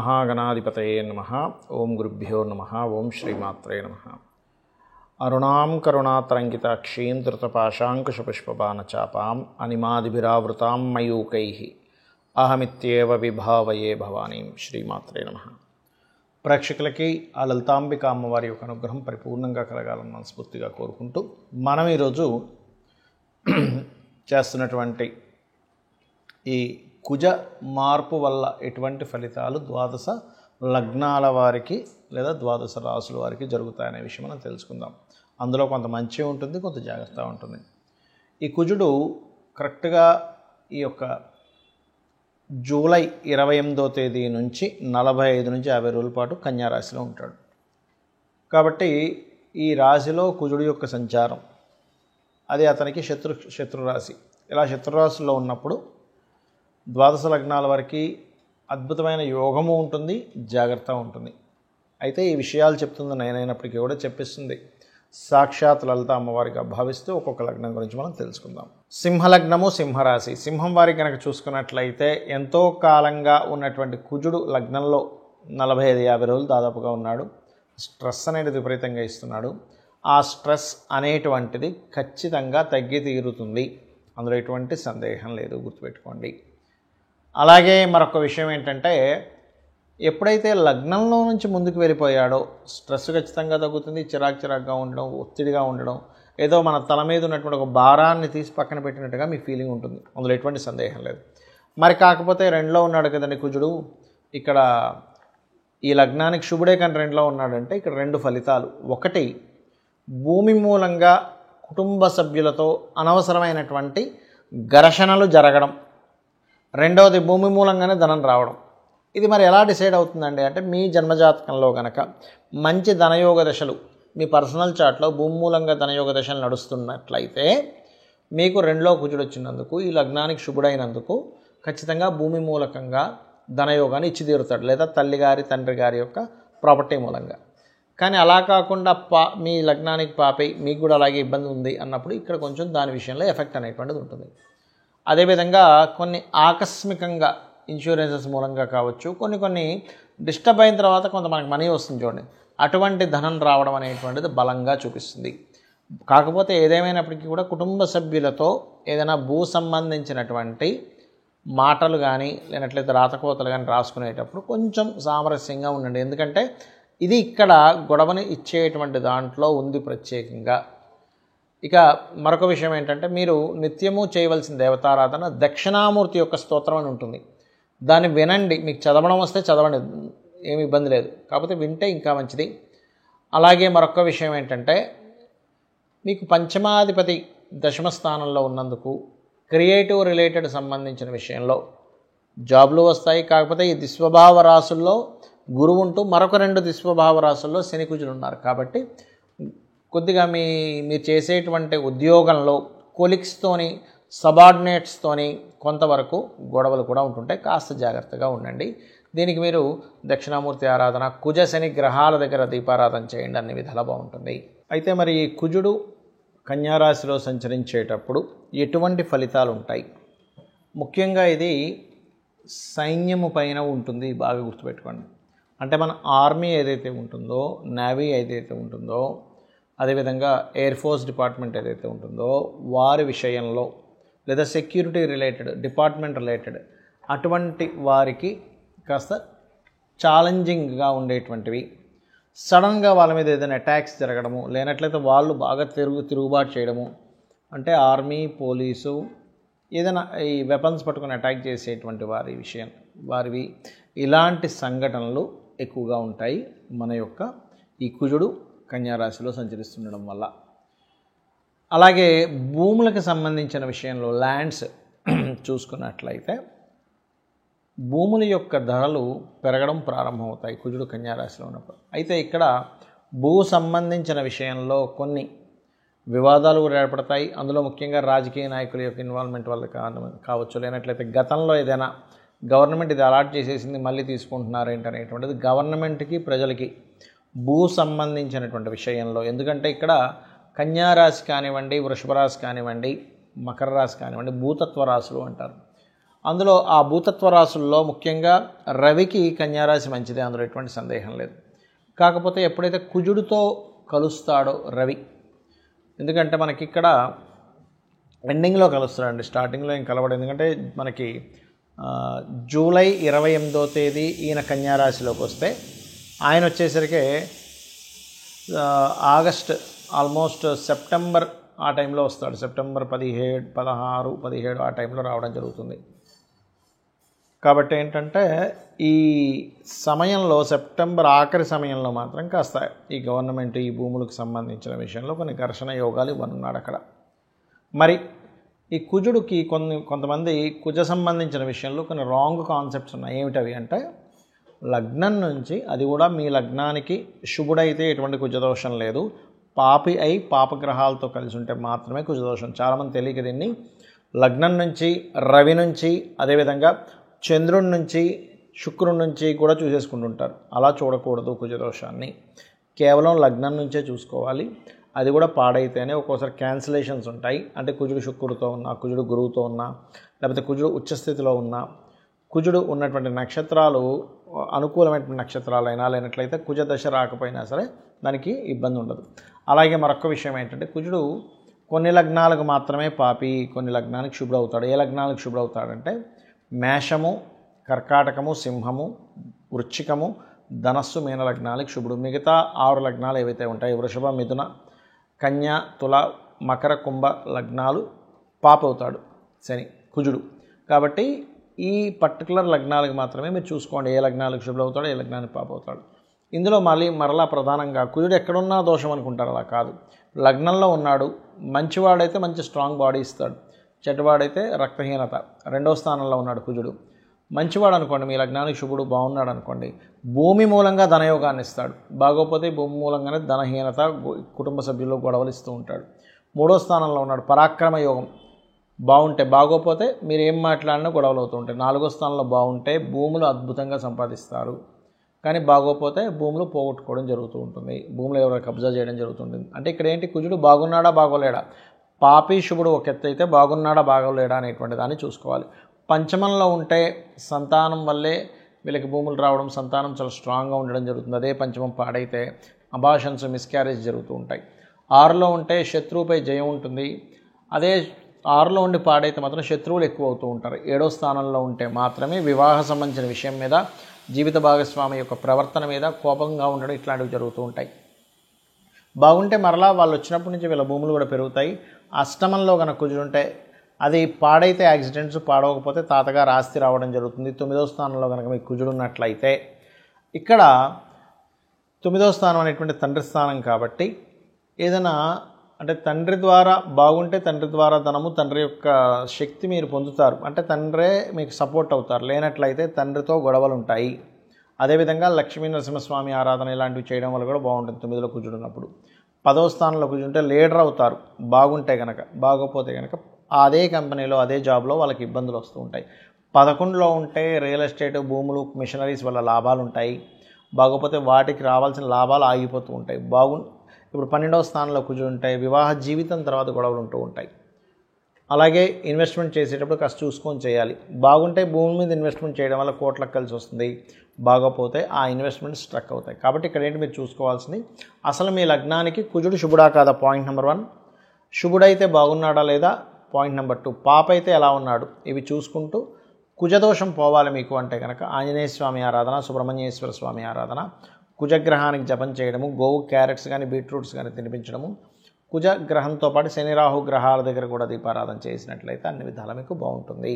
శ్రీమహాగణాధిపతయే నమః. ఓం గురుభ్యో నమః. ఓం శ్రీమాత్రే నమః. అరుణాం కరుణాతరంగితాక్షీం ధృతపాశాంకుశపుష్పబాణచాపాం అనిమాదిభిరావృతాం మయూకైః అహమిత్యేవ విభావయే భవానీం. శ్రీమాత్రే నమః. ప్రేక్షకులకి ఆ లలితాంబిక అమ్మవారి యొక్క అనుగ్రహం పరిపూర్ణంగా కలగాలని మనస్ఫూర్తిగా కోరుకుంటూ మనం ఈరోజు చేస్తున్నటువంటి ఈ కుజ మార్పు వల్ల ఎటువంటి ఫలితాలు ద్వాదశ లగ్నాల వారికి లేదా ద్వాదశ రాసుల వారికి జరుగుతాయనే విషయం మనం తెలుసుకుందాం. అందులో కొంత మంచి ఉంటుంది, కొంత జాగ్రత్త ఉంటుంది. ఈ కుజుడు కరెక్ట్గా ఈ యొక్క జూలై 28వ తేదీ నుంచి 45 నుంచి 50 రోజుల పాటు కన్యా రాశిలో ఉంటాడు. కాబట్టి ఈ రాశిలో కుజుడు యొక్క సంచారం అది అతనికి శత్రు రాశి. ఇలా శత్రురాశిలో ఉన్నప్పుడు ద్వాదశ లగ్నాల వారికి అద్భుతమైన యోగము ఉంటుంది, జాగ్రత్త ఉంటుంది. అయితే ఈ విషయాలు చెప్తుంది నేనైనప్పటికీ కూడా చెప్పిస్తుంది సాక్షాత్ లలిత అమ్మవారిగా భావిస్తూ ఒక్కొక్క లగ్నం గురించి మనం తెలుసుకుందాం. సింహలగ్నము, సింహరాశి. సింహం వారికి కనుక చూసుకున్నట్లయితే ఎంతో కాలంగా ఉన్నటువంటి కుజుడు లగ్నంలో 45-50 రోజులు దాదాపుగా ఉన్నాడు. స్ట్రెస్ అనేది విపరీతంగా ఇస్తున్నాడు. ఆ స్ట్రెస్ అనేటువంటిది ఖచ్చితంగా తగ్గి తీరుతుంది, అందులో ఎటువంటి సందేహం లేదు, గుర్తుపెట్టుకోండి. అలాగే మరొక విషయం ఏంటంటే, ఎప్పుడైతే లగ్నంలో నుంచి ముందుకు వెళ్ళిపోయాడో స్ట్రెస్ ఖచ్చితంగా తగ్గుతుంది. చిరాకుగా ఉండడం, ఒత్తిడిగా ఉండడం, ఏదో మన తల మీద ఉన్నటువంటి ఒక భారాన్ని తీసి పక్కన పెట్టినట్టుగా మీ ఫీలింగ్ ఉంటుంది, అందులో ఎటువంటి సందేహం లేదు. మరి కాకపోతే 2లో ఉన్నాడు కదండి కుజుడు. ఇక్కడ ఈ లగ్నానికి శుభుడే కానీ 2లో ఉన్నాడంటే ఇక్కడ 2 ఫలితాలు. ఒకటి, భూమి మూలంగా కుటుంబ సభ్యులతో అనవసరమైనటువంటి ఘర్షణలు జరగడం. రెండవది, భూమి మూలంగానే ధనం రావడం. ఇది మరి ఎలా డిసైడ్ అవుతుందండి అంటే, మీ జన్మజాతకంలో కనుక మంచి ధనయోగ దశలు మీ పర్సనల్ చార్ట్లో భూమి మూలంగా ధనయోగ దశలు నడుస్తున్నట్లయితే మీకు 2లో కుజుడు వచ్చినందుకు, ఈ లగ్నానికి శుభుడైనందుకు ఖచ్చితంగా భూమి మూలకంగా ధనయోగాన్ని ఇచ్చి తీరుతాడు, లేదా తల్లిగారి తండ్రి గారి యొక్క ప్రాపర్టీ మూలంగా. కానీ అలా కాకుండా మీ లగ్నానికి పాపై మీకు కూడా అలాగే ఇబ్బంది ఉంది అన్నప్పుడు ఇక్కడ కొంచెం దాని విషయంలో ఎఫెక్ట్ అనేటువంటిది ఉంటుంది. అదేవిధంగా కొన్ని ఆకస్మికంగా ఇన్సూరెన్సెస్ మూలంగా కావచ్చు, కొన్ని డిస్టర్బ్ అయిన తర్వాత కొంత మనకి మనీ వస్తుంది చూడండి, అటువంటి ధనం రావడం అనేటువంటిది బలంగా చూపిస్తుంది. కాకపోతే ఏదేమైనప్పటికీ కూడా కుటుంబ సభ్యులతో ఏదైనా భూ సంబంధించినటువంటి మాటలు కానీ లేనట్లయితే రాతకోతలు కానీ రాసుకునేటప్పుడు కొంచెం సామరస్యంగా ఉండండి. ఎందుకంటే ఇది ఇక్కడ గొడవని ఇచ్చేటువంటి దాంట్లో ఉంది ప్రత్యేకంగా. ఇక మరొక విషయం ఏంటంటే, మీరు నిత్యము చేయవలసిన దేవతారాధన దక్షిణామూర్తి యొక్క స్తోత్రం అని ఉంటుంది. దాన్ని వినండి, మీకు చదవడం వస్తే చదవండి, ఏమి ఇబ్బంది లేదు, కాకపోతే వింటే ఇంకా మంచిది. అలాగే మరొక విషయం ఏంటంటే, మీకు పంచమాధిపతి దశమ స్థానంలో ఉన్నందుకు క్రియేటివ్ రిలేటెడ్ సంబంధించిన విషయంలో జాబ్లు వస్తాయి. కాకపోతే ఈ దిస్వభావ రాసుల్లో గురువు ఉంటూ మరొక 2 దిస్వభావ రాసుల్లో శని కుజులు ఉన్నారు. కాబట్టి కొద్దిగా మీరు చేసేటువంటి ఉద్యోగంలో కొలిగ్స్తోని, సబార్డినేట్స్తోని కొంతవరకు గొడవలు కూడా ఉంటుంటాయి, కాస్త జాగ్రత్తగా ఉండండి. దీనికి మీరు దక్షిణామూర్తి ఆరాధన, కుజ శని గ్రహాల దగ్గర దీపారాధన చేయండి, అన్ని విధాలా బాగుంటుంది. అయితే మరి ఈ కుజుడు కన్యారాశిలో సంచరించేటప్పుడు ఎటువంటి ఫలితాలు ఉంటాయి? ముఖ్యంగా ఇది సైన్యము పైన ఉంటుంది, బాగా గుర్తుపెట్టుకోండి. అంటే మన ఆర్మీ ఏదైతే ఉంటుందో, నేవీ ఏదైతే ఉంటుందో, అదేవిధంగా ఎయిర్ ఫోర్స్ డిపార్ట్మెంట్ ఏదైతే ఉంటుందో వారి విషయంలో, లేదా సెక్యూరిటీ రిలేటెడ్ డిపార్ట్మెంట్ రిలేటెడ్ అటువంటి వారికి కాస్త ఛాలెంజింగ్గా ఉండేటువంటివి. సడన్గా వాళ్ళ మీద ఏదైనా అటాక్స్ జరగడము, లేనట్లయితే వాళ్ళు బాగా తిరుగుబాటు చేయడము, అంటే ఆర్మీ, పోలీసు ఏదైనా ఈ వెపన్స్ పట్టుకొని అటాక్ చేసేటువంటి వారివి ఇలాంటి సంఘటనలు ఎక్కువగా ఉంటాయి మన యొక్క ఈ కుజుడు కన్యారాశిలో సంచరిస్తుండడం వల్ల. అలాగే భూములకు సంబంధించిన విషయంలో ల్యాండ్స్ చూసుకున్నట్లయితే భూముల యొక్క ధరలు పెరగడం ప్రారంభమవుతాయి కుజుడు కన్యారాశిలో ఉన్నప్పుడు. అయితే ఇక్కడ భూ సంబంధించిన విషయంలో కొన్ని వివాదాలు కూడా ఏర్పడతాయి. అందులో ముఖ్యంగా రాజకీయ నాయకుల యొక్క ఇన్వాల్వ్మెంట్ వల్ల కావచ్చు, లేనట్లయితే గతంలో ఏదైనా గవర్నమెంట్ ఇది అలాట్ చేసేసింది మళ్ళీ తీసుకుంటున్నారు ఏంటనేటువంటిది గవర్నమెంట్కి, ప్రజలకి భూ సంబంధించినటువంటి విషయంలో. ఎందుకంటే ఇక్కడ కన్యారాశి కానివ్వండి, వృషభ రాశి కానివ్వండి, మకర రాశి కానివ్వండి, భూతత్వ రాశులు అంటారు. అందులో ఆ భూతత్వ రాశుల్లో ముఖ్యంగా రవికి కన్యారాశి మంచిదే, అందులో ఎటువంటి సందేహం లేదు. కాకపోతే ఎప్పుడైతే కుజుడితో కలుస్తాడో రవి, ఎందుకంటే మనకి ఇక్కడ ఎండింగ్లో కలుస్తాడండి, స్టార్టింగ్లో ఏం కలవడు. ఎందుకంటే మనకి జూలై 28వ తేదీ ఈయన కన్యారాశిలోకి వస్తే ఆయన వచ్చేసరికి ఆగస్ట్ ఆల్మోస్ట్ సెప్టెంబర్ ఆ టైంలో వస్తాడు. సెప్టెంబర్ 17, 16, 17 ఆ టైంలో రావడం జరుగుతుంది. కాబట్టి ఏంటంటే ఈ సమయంలో సెప్టెంబర్ ఆఖరి సమయంలో మాత్రం కాస్త ఈ గవర్నమెంట్ ఈ భూములకు సంబంధించిన విషయంలో కొన్ని ఘర్షణ యోగాలు ఇవ్వనున్నాడు అక్కడ. మరి ఈ కుజుడికి కొంతమంది కుజ సంబంధించిన విషయంలో కొన్ని రాంగ్ కాన్సెప్ట్స్ ఉన్నాయి. ఏమిటవి అంటే లగ్నం నుంచి, అది కూడా మీ లగ్నానికి శుభుడైతే ఎటువంటి కుజదోషం లేదు, పాపి అయి పాపగ్రహాలతో కలిసి ఉంటే మాత్రమే కుజదోషం. చాలామంది తెలియక దీన్ని లగ్నం నుంచి, రవి నుంచి, అదేవిధంగా చంద్రుడి నుంచి, శుక్రుడి నుంచి కూడా చూసేసుకుంటుంటారు. అలా చూడకూడదు కుజదోషాన్ని, కేవలం లగ్నం నుంచే చూసుకోవాలి. అది కూడా పాడైతేనే ఒక్కోసారి క్యాన్సిలేషన్స్ ఉంటాయి. అంటే కుజుడు శుక్రుడితో ఉన్నా, కుజుడు గురువుతో ఉన్నా, లేకపోతే కుజుడు ఉచ్చస్థితిలో ఉన్నా, కుజుడు ఉన్నటువంటి నక్షత్రాలు అనుకూలమైనటువంటి నక్షత్రాలైనా లేనట్లయితే కుజ దశ రాకపోయినా సరే దానికి ఇబ్బంది ఉండదు. అలాగే మరొక విషయం ఏంటంటే కుజుడు కొన్ని లగ్నాలకు మాత్రమే పాపి, కొన్ని లగ్నానికి శుభ్రవుతాడు. ఏ లగ్నాలకు శుభ్రవుతాడంటే మేషము, కర్కాటకము, సింహము, వృశ్చికము, ధనస్సు, మీన లగ్నాలకు శుభుడు. మిగతా 6 లగ్నాలు ఏవైతే ఉంటాయి, వృషభ, మిథున, కన్య, తుల, మకర, కుంభ లగ్నాలు పాపవుతాడు శని, కుజుడు. కాబట్టి ఈ పర్టికులర్ లగ్నాలకు మాత్రమే మీరు చూసుకోండి ఏ లగ్నాలకు శుభ్రవుతాడో, ఏ లగ్నానికి పాపవుతాడు. ఇందులో మరలా ప్రధానంగా కుజుడు ఎక్కడున్నా దోషం అనుకుంటారు, అలా కాదు. లగ్నంలో ఉన్నాడు, మంచివాడైతే మంచి స్ట్రాంగ్ బాడీ ఇస్తాడు, చెడ్డవాడైతే రక్తహీనత. 2వ స్థానంలో ఉన్నాడు కుజుడు. మంచివాడు అనుకోండి, మీ లగ్నానికి శుభుడు బాగున్నాడు అనుకోండి, భూమి మూలంగా ధనయోగాన్ని ఇస్తాడు. బాగోపోతే భూమి మూలంగానే ధనహీనత, కుటుంబ సభ్యుల్లో గొడవలు ఇస్తూ ఉంటాడు. 3వ స్థానంలో ఉన్నాడు, పరాక్రమ యోగం బాగుంటే, బాగోపోతే మీరు ఏం మాట్లాడినా గొడవలు అవుతూ ఉంటాయి. 4వ స్థానంలో బాగుంటే భూములు అద్భుతంగా సంపాదిస్తారు, కానీ బాగోపోతే భూములు పోగొట్టుకోవడం జరుగుతూ ఉంటుంది, భూములు ఎవరైనా కబ్జా చేయడం జరుగుతుంటుంది. అంటే ఇక్కడ ఏంటి, కుజుడు బాగున్నాడా బాగోలేడా, పాపి శుభుడు ఒక ఎత్తు అయితే బాగున్నాడా బాగోలేడా అనేటువంటి దాన్ని చూసుకోవాలి. పంచమంలో ఉంటే సంతానం వల్లే వీళ్ళకి భూములు రావడం, సంతానం చాలా స్ట్రాంగ్గా ఉండడం జరుగుతుంది. అదే పంచమం పాడైతే అబాషన్స్, మిస్క్యారేజ్ జరుగుతూ ఉంటాయి. 6లో ఉంటే శత్రువుపై జయం ఉంటుంది. అదే 6లో ఉండి పాడైతే మాత్రం శత్రువులు ఎక్కువ అవుతూ ఉంటారు. 7వ స్థానంలో ఉంటే మాత్రమే వివాహ సంబంధించిన విషయం మీద, జీవిత భాగస్వామి యొక్క ప్రవర్తన మీద కోపంగా ఉండడం, ఇట్లాంటివి జరుగుతూ ఉంటాయి. బాగుంటే మరలా వాళ్ళు వచ్చినప్పటి నుంచి వీళ్ళ భూములు కూడా పెరుగుతాయి. అష్టమంలో కనుక కుజుంటే అది పాడైతే యాక్సిడెంట్స్, పాడవకపోతే తాతగారు ఆస్తి రావడం జరుగుతుంది. 9వ స్థానంలో కనుక మీకు కుజుడు ఉన్నట్లయితే, ఇక్కడ 9వ స్థానం అనేటువంటి తండ్రి స్థానం కాబట్టి ఏదైనా అంటే తండ్రి ద్వారా బాగుంటే తండ్రి ద్వారా ధనము, తండ్రి యొక్క శక్తి మీరు పొందుతారు, అంటే తండ్రే మీకు సపోర్ట్ అవుతారు. లేనట్లయితే తండ్రితో గొడవలు ఉంటాయి. అదేవిధంగా లక్ష్మీ నరసింహస్వామి ఆరాధన ఇలాంటివి చేయడం వల్ల కూడా బాగుంటుంది 9లో కుజుడు ఉన్నప్పుడు. 10వ స్థానంలో కుజుంటే లీడర్ అవుతారు బాగుంటే కనుక, బాగోపోతే కనుక అదే కంపెనీలో అదే జాబ్లో వాళ్ళకి ఇబ్బందులు వస్తూ ఉంటాయి. 11లో ఉంటే రియల్ ఎస్టేట్, భూములు, మిషనరీస్ వల్ల లాభాలు ఉంటాయి, బాగోపోతే వాటికి రావాల్సిన లాభాలు ఆగిపోతూ ఉంటాయి. ఇప్పుడు 12వ స్థానంలో కుజుడు ఉంటాయి, వివాహ జీవితం తర్వాత గొడవలు ఉంటూ ఉంటాయి. అలాగే ఇన్వెస్ట్మెంట్ చేసేటప్పుడు కాస్త చూసుకొని చేయాలి. బాగుంటే భూమి మీద ఇన్వెస్ట్మెంట్ చేయడం వల్ల కోట్లకు కలిసి వస్తుంది, బాగోపోతే ఆ ఇన్వెస్ట్మెంట్ స్ట్రక్ అవుతాయి. కాబట్టి ఇక్కడ ఏంటి మీరు చూసుకోవాల్సింది, అసలు మీ లగ్నానికి కుజుడు శుభుడా కాదా, పాయింట్ నెంబర్ 1. శుభుడైతే బాగున్నాడా లేదా, పాయింట్ నెంబర్ 2. పాప అయితే ఎలా ఉన్నాడు, ఇవి చూసుకుంటూ కుజదోషం పోవాలి మీకు అంటే కనుక ఆంజనేయ స్వామి ఆరాధన, సుబ్రహ్మణ్యేశ్వర స్వామి ఆరాధన, కుజగ్రహానికి జపం చేయడము, గోవు క్యారెట్స్ కానీ బీట్రూట్స్ కానీ తినిపించడము, కుజగ్రహంతో పాటు శని రాహు గ్రహాల దగ్గర కూడా దీపారాధన చేసినట్లయితే అన్ని విధాలా మీకు బాగుంటుంది.